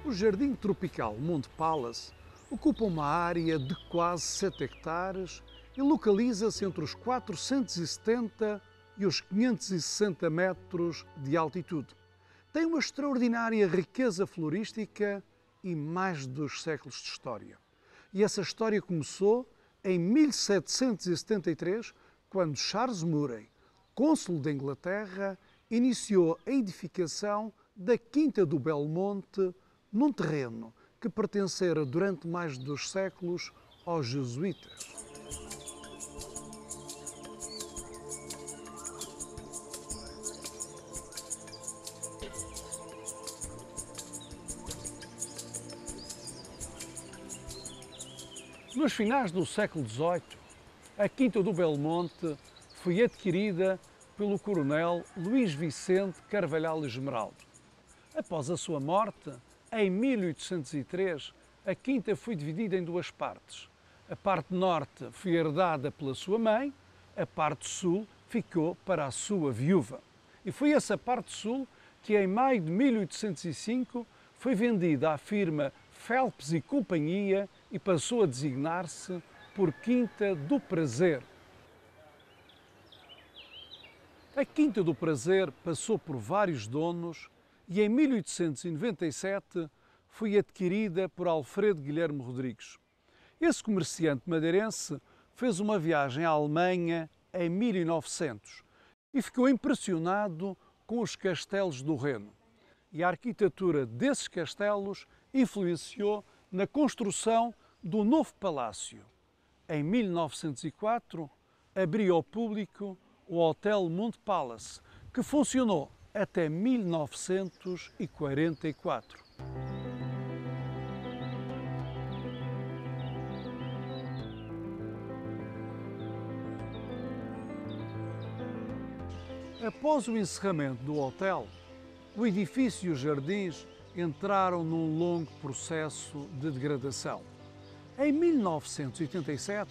O Jardim Tropical Monte Palace ocupa uma área de quase 7 hectares e localiza-se entre os 470 e os 560 metros de altitude. Tem uma extraordinária riqueza florística e mais de 2 séculos de história. E essa história começou em 1773, quando Charles Murray, cônsul da Inglaterra, iniciou a edificação da Quinta do Belmonte, num terreno que pertencera durante mais de 2 séculos aos jesuítas. Nos finais do século XVIII, a Quinta do Belmonte foi adquirida pelo coronel Luís Vicente Carvalhal Esmeraldo. Após a sua morte, em 1803, a quinta foi dividida em 2 partes. A parte norte foi herdada pela sua mãe, a parte sul ficou para a sua viúva. E foi essa parte sul que, em maio de 1805, foi vendida à firma Phelps e Companhia e passou a designar-se por Quinta do Prazer. A Quinta do Prazer passou por vários donos e em 1897 foi adquirida por Alfredo Guilherme Rodrigues. Esse comerciante madeirense fez uma viagem à Alemanha em 1900 e ficou impressionado com os castelos do Reno. E a arquitetura desses castelos influenciou na construção do novo palácio. Em 1904, abriu ao público o Hotel Monte Palace, que funcionou até 1944. Após o encerramento do hotel, o edifício e os jardins entraram num longo processo de degradação. Em 1987,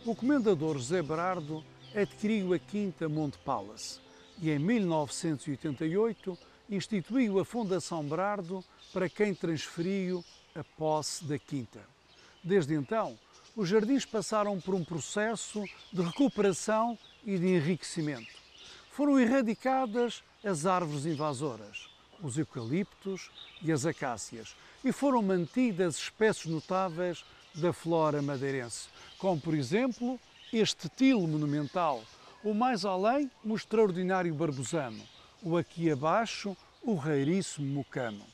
o comendador José Berardo adquiriu a Quinta Monte Palace e em 1988 instituiu a Fundação Berardo, para quem transferiu a posse da Quinta. Desde então, os jardins passaram por um processo de recuperação e de enriquecimento. Foram erradicadas as árvores invasoras, os eucaliptos e as acácias, e foram mantidas espécies notáveis da flora madeirense, como por exemplo este tilo monumental, o mais além o extraordinário barbusano, o aqui abaixo o raríssimo mocamo.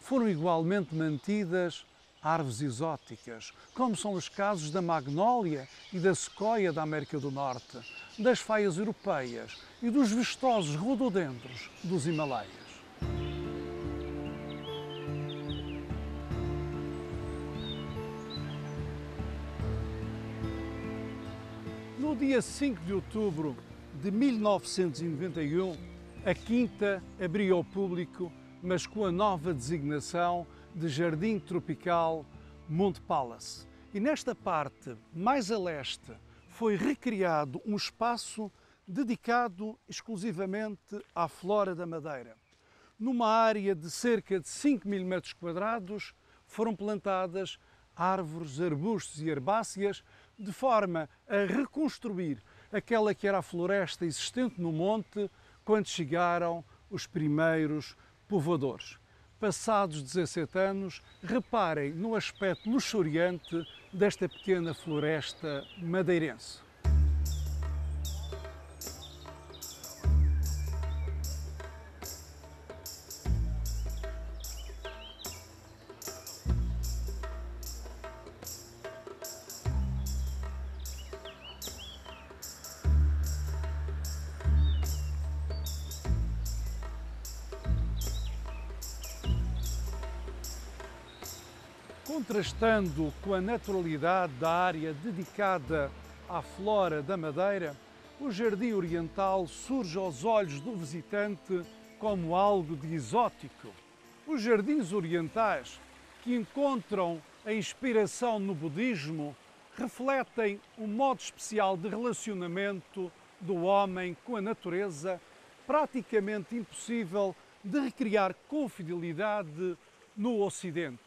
Foram igualmente mantidas árvores exóticas, como são os casos da magnólia e da sequoia da América do Norte, das faias europeias e dos vistosos rododendros dos Himalaias. No dia 5 de outubro de 1991, a Quinta abriu ao público, mas com a nova designação de Jardim Tropical Monte Palace. E nesta parte, mais a leste, foi recriado um espaço dedicado exclusivamente à flora da Madeira. Numa área de cerca de 5.000 metros quadrados, foram plantadas árvores, arbustos e herbáceas, de forma a reconstruir aquela que era a floresta existente no monte quando chegaram os primeiros povoadores. Passados 17 anos, reparem no aspecto luxuriante desta pequena floresta madeirense. Contrastando com a naturalidade da área dedicada à flora da Madeira, o Jardim Oriental surge aos olhos do visitante como algo de exótico. Os jardins orientais, que encontram a inspiração no budismo, refletem um modo especial de relacionamento do homem com a natureza, praticamente impossível de recriar com fidelidade no Ocidente.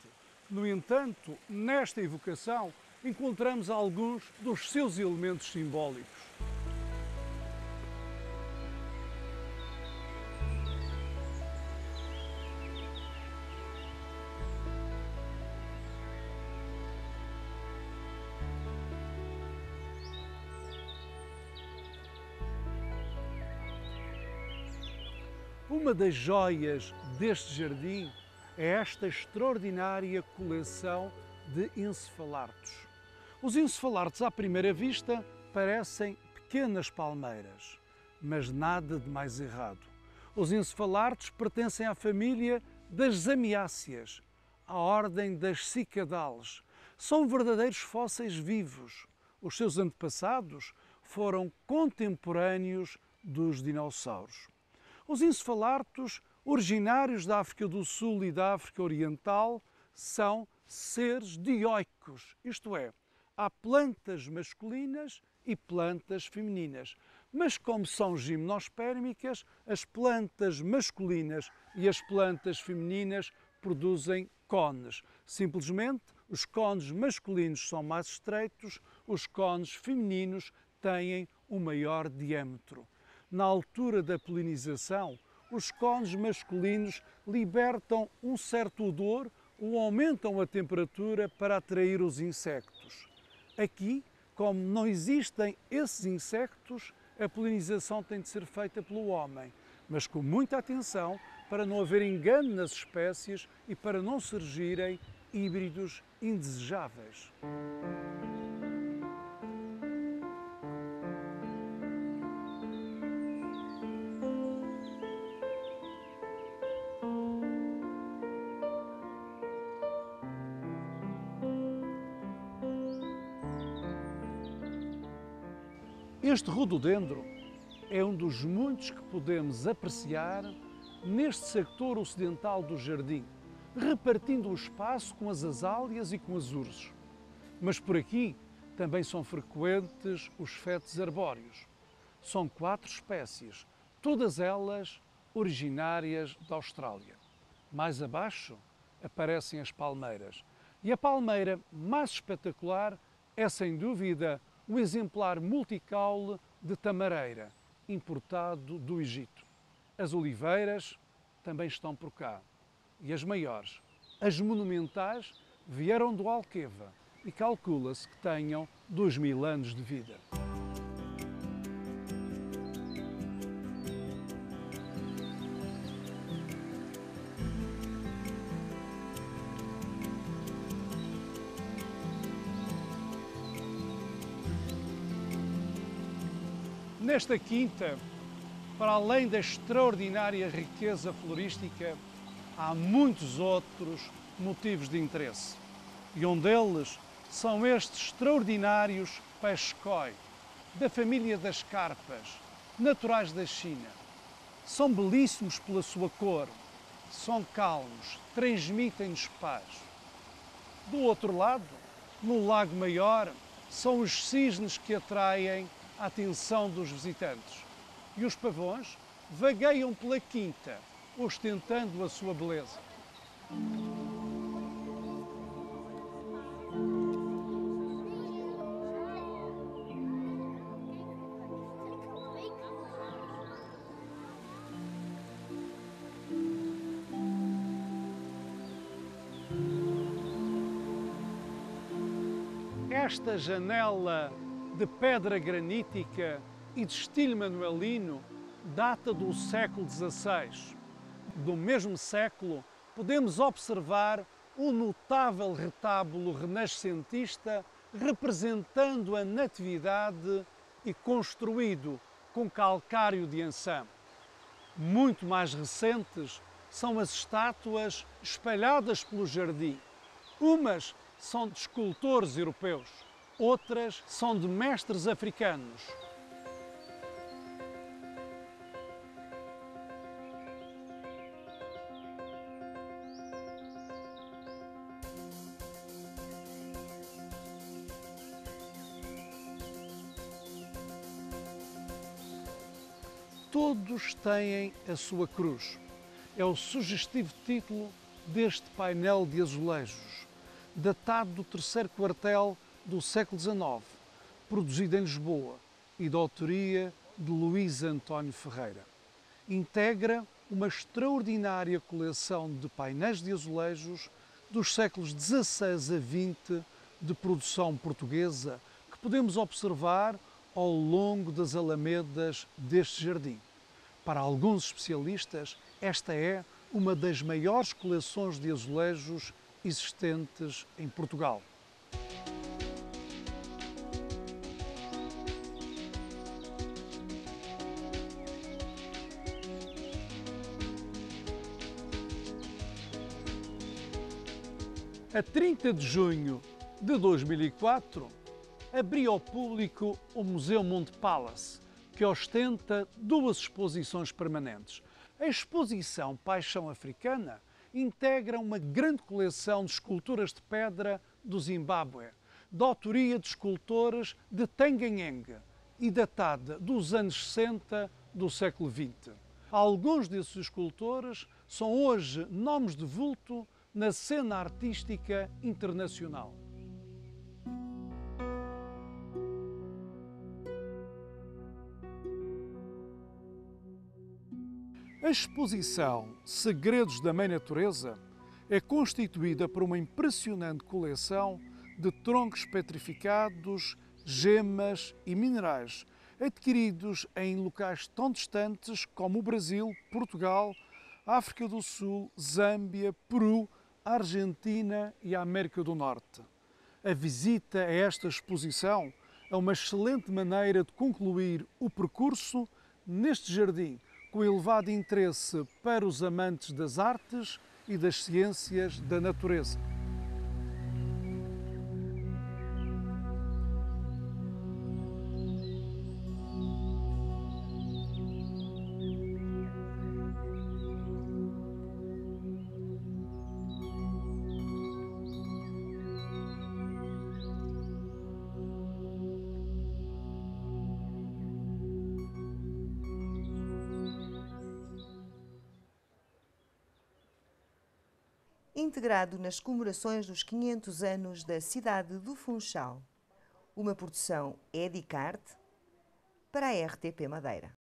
No entanto, nesta evocação, encontramos alguns dos seus elementos simbólicos. Uma das joias deste jardim é esta extraordinária coleção de encefalartos. Os encefalartos, à primeira vista, parecem pequenas palmeiras, mas nada de mais errado. Os encefalartos pertencem à família das zamiáceas, à ordem das cicadales. São verdadeiros fósseis vivos. Os seus antepassados foram contemporâneos dos dinossauros. Os encefalartos, originários da África do Sul e da África Oriental, são seres dioicos, isto é, há plantas masculinas e plantas femininas. Mas como são gimnospérmicas, as plantas masculinas e as plantas femininas produzem cones. Simplesmente, os cones masculinos são mais estreitos, os cones femininos têm um maior diâmetro. Na altura da polinização, os cones masculinos libertam um certo odor ou aumentam a temperatura para atrair os insectos. Aqui, como não existem esses insectos, a polinização tem de ser feita pelo homem, mas com muita atenção para não haver engano nas espécies e para não surgirem híbridos indesejáveis. Este rododendro é um dos muitos que podemos apreciar neste sector ocidental do jardim, repartindo o espaço com as azáleas e com as urzes. Mas por aqui também são frequentes os fetos arbóreos. São 4 espécies, todas elas originárias da Austrália. Mais abaixo aparecem as palmeiras. E a palmeira mais espetacular é, sem dúvida, o exemplar multicaule de tamareira, importado do Egito. As oliveiras também estão por cá. E as maiores, as monumentais, vieram do Alqueva e calcula-se que tenham 2000 anos de vida. Nesta quinta, para além da extraordinária riqueza florística, há muitos outros motivos de interesse. E um deles são estes extraordinários peixes-koi, da família das carpas, naturais da China. São belíssimos pela sua cor, são calmos, transmitem-nos paz. Do outro lado, no Lago Maior, são os cisnes que atraem a atenção dos visitantes. E os pavões vagueiam pela quinta, ostentando a sua beleza. Esta janela de pedra granítica e de estilo manuelino data do século XVI. Do mesmo século, podemos observar um notável retábulo renascentista representando a Natividade e construído com calcário de Ançã. Muito mais recentes são as estátuas espalhadas pelo jardim. Umas são de escultores europeus, outras são de mestres africanos. Todos têm a sua cruz. É o sugestivo título deste painel de azulejos, datado do terceiro quartel do século XIX, produzido em Lisboa e da autoria de Luís António Ferreira. Integra uma extraordinária coleção de painéis de azulejos dos séculos XVI a XX de produção portuguesa que podemos observar ao longo das alamedas deste jardim. Para alguns especialistas, esta é uma das maiores coleções de azulejos existentes em Portugal. A 30 de junho de 2004, abriu ao público o Museu Monte Palace, que ostenta duas exposições permanentes. A exposição Paixão Africana integra uma grande coleção de esculturas de pedra do Zimbábue, da autoria de escultores de Tanganyika e datada dos anos 60 do século XX. Alguns desses escultores são hoje nomes de vulto na cena artística internacional. A exposição Segredos da Mãe Natureza é constituída por uma impressionante coleção de troncos petrificados, gemas e minerais adquiridos em locais tão distantes como o Brasil, Portugal, África do Sul, Zâmbia, Peru, Argentina e a América do Norte. A visita a esta exposição é uma excelente maneira de concluir o percurso neste jardim com elevado interesse para os amantes das artes e das ciências da natureza. Integrado nas comemorações dos 500 anos da cidade do Funchal. Uma produção Edicarte para a RTP Madeira.